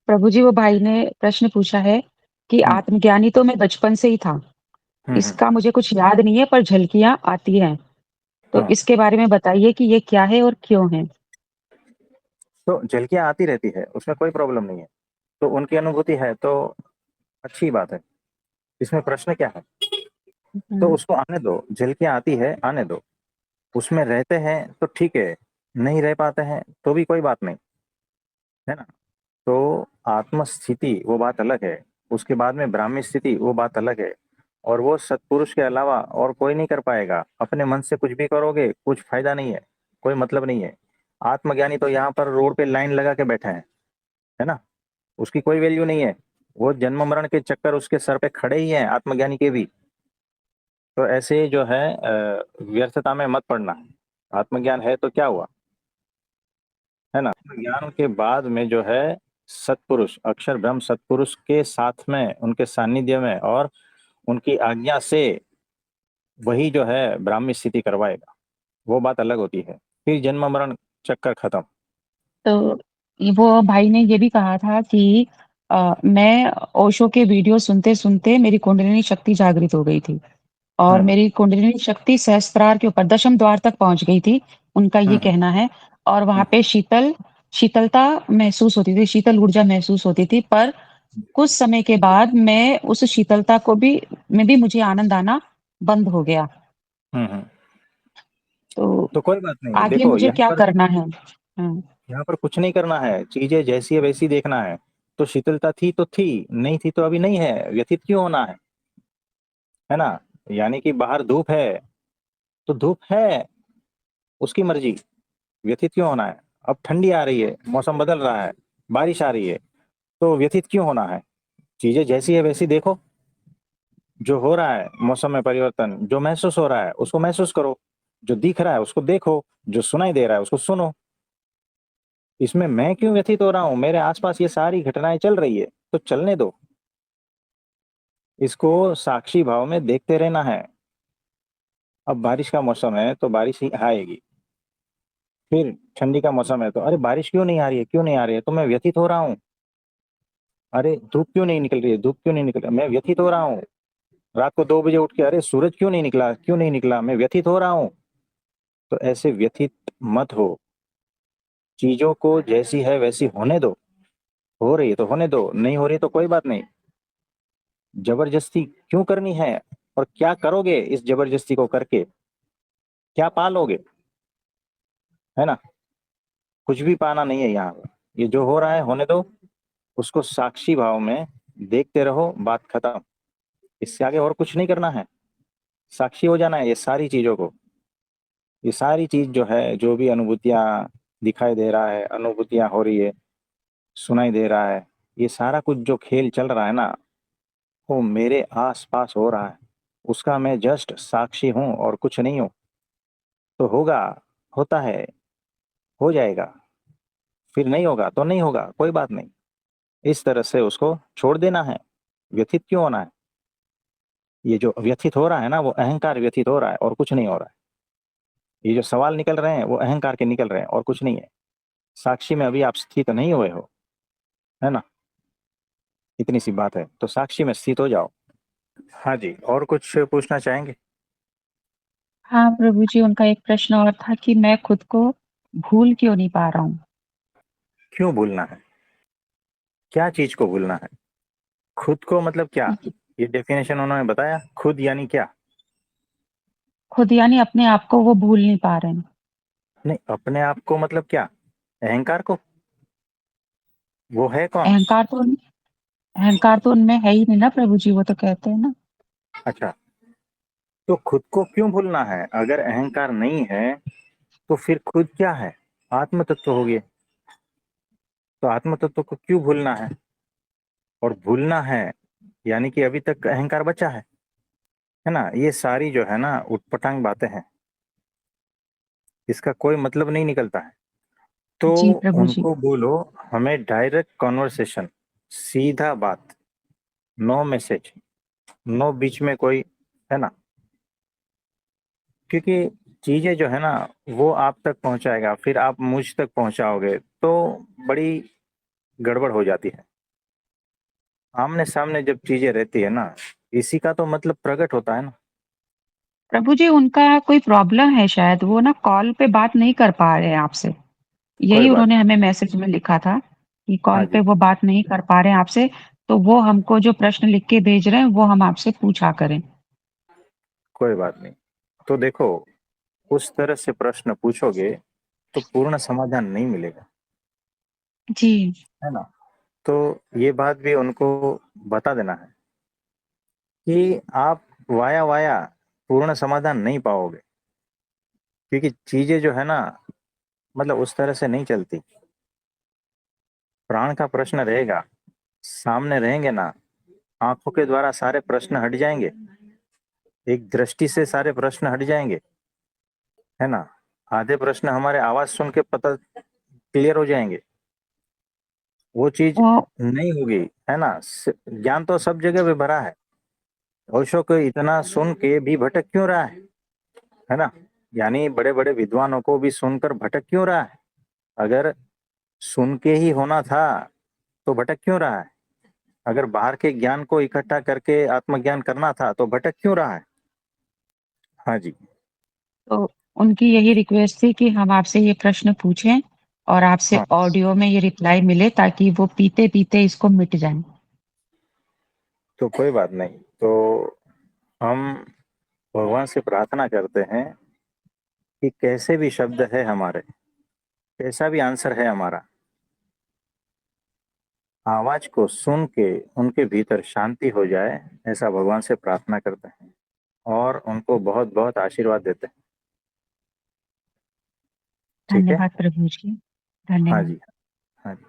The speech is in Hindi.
प्रभु जी, वो भाई ने प्रश्न पूछा है कि हम्म। आत्मज्ञानी तो मैं बचपन से ही था। हम्म। इसका मुझे कुछ याद नहीं है, पर झलकियां आती हैं। तो हाँ, इसके बारे में बताइए कि ये क्या है और क्यों है। तो झलकियां आती रहती है, उसमें कोई प्रॉब्लम नहीं है। तो उनकी अनुभूति है तो अच्छी बात है। इसमें प्रश्न क्या है? तो हम्म। उसको आने दो, झलकियां आती है आने दो। उसमें रहते हैं तो ठीक है, नहीं रह पाते हैं तो भी कोई बात नहीं, है ना। तो आत्म स्थिति वो बात अलग है, उसके बाद में ब्राह्मी स्थिति वो बात अलग है। और वो सत्पुरुष के अलावा और कोई नहीं कर पाएगा। अपने मन से कुछ भी करोगे कुछ फायदा नहीं है, कोई मतलब नहीं है। आत्मज्ञानी तो यहाँ पर रोड पे लाइन लगा के बैठे हैं, है ना। उसकी कोई वैल्यू नहीं है। वो जन्म मरण के चक्कर उसके सर पे खड़े ही हैं आत्मज्ञानी के भी। तो ऐसे जो है व्यर्थता में मत पड़ना। आत्मज्ञान है तो क्या हुआ, है ना। ज्ञान के बाद में जो है सत्पुरुष, अक्षर ब्रह्म सत्पुरुष के साथ में, उनके सानिध्य में और उनकी आज्ञा से वही जो है ब्राह्मी स्थिति करवाएगा। वो बात अलग होती है। फिर जन्म मरण चक्कर खत्म। तो वो भाई ने ये भी कहा था कि मैं ओशो के वीडियो सुनते सुनते मेरी कुंडलिनी शक्ति जागृत हो गई थी। और हम्म। मेरी कुंडलिनी शक्ति सहस्त्रार के ऊपर दशम द्वार तक पहुंच गई थी, उनका ये हम्म। कहना है। और वहां हम्म। पे शीतलता महसूस होती थी, शीतल ऊर्जा महसूस होती थी। पर कुछ समय के बाद मैं उस शीतलता को भी में भी मुझे आनंद आना बंद हो गया। हम्म। तो तो कोई बात नहीं, आगे देखो मुझे यहाँ क्या पर, करना है? हाँ। यहाँ पर कुछ नहीं करना है, चीजें जैसी है वैसी देखना है। तो शीतलता थी तो थी, नहीं थी तो अभी नहीं है, व्यथित क्यों होना है ना। यानी कि बाहर धूप है तो धूप है, उसकी मर्जी। व्यथित क्यों होना है? अब ठंडी आ रही है, मौसम बदल रहा है, बारिश आ रही है, तो व्यथित क्यों होना है? चीजें जैसी है वैसी देखो। जो हो रहा है मौसम में परिवर्तन, जो महसूस हो रहा है उसको महसूस करो, जो दिख रहा है उसको देखो, जो सुनाई दे रहा है उसको सुनो। इसमें मैं क्यों व्यथित हो रहा हूँ? मेरे आसपास ये सारी घटनाएं चल रही है तो चलने दो। इसको साक्षी भाव में देखते रहना है। अब बारिश का मौसम है तो बारिश ही आएगी। फिर ठंडी का मौसम है तो अरे बारिश क्यों नहीं आ रही है, क्यों नहीं आ रही है, तो मैं व्यथित हो रहा हूँ। अरे धूप क्यों नहीं निकल रही है, धूप क्यों नहीं निकल रहा, मैं व्यथित हो रहा हूँ। रात को 2 बजे उठ के अरे सूरज क्यों नहीं निकला, क्यों नहीं निकला, मैं व्यथित हो रहा हूँ। तो ऐसे व्यथित मत हो। चीजों को जैसी है वैसी होने दो। हो रही है तो होने दो, नहीं हो रही तो कोई बात नहीं। जबरदस्ती क्यों करनी है? और क्या करोगे इस जबरदस्ती को करके? क्या पालोगे, है ना। कुछ भी पाना नहीं है यहाँ पर। ये जो हो रहा है होने दो, उसको साक्षी भाव में देखते रहो, बात खत्म। इससे आगे और कुछ नहीं करना है। साक्षी हो जाना है ये सारी चीजों को। ये सारी चीज जो है, जो भी अनुभूतियां दिखाई दे रहा है, अनुभूतियां हो रही है, सुनाई दे रहा है, ये सारा कुछ जो खेल चल रहा है ना, वो मेरे आस पास हो रहा है। उसका मैं जस्ट साक्षी हूँ और कुछ नहीं हूँ। तो होगा, होता है, हो जाएगा। फिर नहीं होगा तो नहीं होगा, कोई बात नहीं। इस तरह से उसको छोड़ देना है। व्यथित क्यों होना है? ये जो व्यथित हो रहा है ना, वो अहंकार व्यथित हो रहा है और कुछ नहीं हो रहा है। ये जो सवाल निकल रहे हैं वो अहंकार के निकल रहे हैं और कुछ नहीं है। साक्षी में अभी आप स्थित नहीं हुए हो, है ना। इतनी सी बात है, तो साक्षी में स्थित हो जाओ। हाँ जी, और कुछ पूछना चाहेंगे? हाँ प्रभु जी, उनका एक प्रश्न और था कि मैं खुद को भूल क्यों नहीं पा रहा हूँ। क्यों भूलना है? क्या चीज को भूलना है? खुद को मतलब क्या? ये डेफिनेशन उन्होंने बताया, खुद यानी क्या? खुद यानी अपने आप को वो भूल नहीं पा रहे हैं। नहीं, अपने आप को मतलब क्या? अहंकार को? वो है कौन? अहंकार तो अहंकार तो उनमें है ही नहीं ना प्रभु जी, वो तो कहते हैं ना। अच्छा, तो खुद को क्यों भूलना है? अगर अहंकार नहीं है तो फिर खुद क्या है? आत्म तत्व हो गए। तो आत्म तत्व को क्यों भूलना है? और भूलना है यानी कि अभी तक अहंकार बचा है ना। ये सारी जो है ना उटपटांग बातें हैं, इसका कोई मतलब नहीं निकलता है। तो जी प्रभु जी। उनको बोलो, हमें डायरेक्ट कॉन्वर्सेशन, सीधा बात, नो मैसेज, नो बीच में कोई, है ना। क्योंकि चीजें जो है ना वो आप तक पहुंचाएगा, फिर आप मुझ तक पहुंचाओगे तो बड़ी गड़बड़ हो जाती है। आमने सामने जब चीजें रहती है ना, इसी का तो मतलब प्रकट होता है ना। प्रभु जी, उनका कोई प्रॉब्लम है शायद, वो ना कॉल पे बात नहीं कर पा रहे हैं आपसे। कोई यही बात उन्होंने नहीं। हमें मैसेज में लिखा था कि हाँ कॉल पे जी। वो बात नहीं कर पा रहे हैं आपसे, तो वो हमको जो प्रश्न लिख के भेज रहे हैं, वो हम आपसे पूछा करें। कोई बात नहीं। तो देखो, उस तरह से प्रश्न पूछोगे तो पूर्ण समाधान नहीं मिलेगा, जी। है ना। तो ये बात भी उनको बता देना है कि आप वाया वाया पूर्ण समाधान नहीं पाओगे, क्योंकि चीजें जो है ना, मतलब उस तरह से नहीं चलती। प्राण का प्रश्न रहेगा, सामने रहेंगे ना, आंखों के द्वारा सारे प्रश्न हट जाएंगे, एक दृष्टि से सारे प्रश्न हट जाएंगे, है ना। आधे प्रश्न हमारे आवाज सुन के पता क्लियर हो जाएंगे, वो चीज वो नहीं होगी, है ना। ज्ञान तो सब जगह पे भरा है, ओशो को इतना सुन के भी भटक क्यों रहा है ना। यानी बड़े बड़े विद्वानों को भी सुनकर भटक क्यों रहा है। अगर सुन के ही होना था तो भटक क्यों रहा है। अगर बाहर के ज्ञान को इकट्ठा करके आत्मज्ञान करना था तो भटक क्यों रहा है। हाँ जी। तो उनकी यही रिक्वेस्ट थी कि हम आपसे ये प्रश्न पूछें और आपसे हाँ, ऑडियो में ये रिप्लाई मिले ताकि वो पीते-पीते इसको मिट जाए। तो कोई बात नहीं। तो हम भगवान से प्रार्थना करते हैं कि कैसे भी शब्द है हमारे, कैसा भी आंसर है हमारा, आवाज को सुन के उनके भीतर शांति हो जाए, ऐसा भगवान से प्रार्थना करते हैं और उनको बहुत बहुत आशीर्वाद देते हैं। ठीक है। धन्यवाद प्रभु जी। हाँ धन्यवाद। जी। हाँ जी।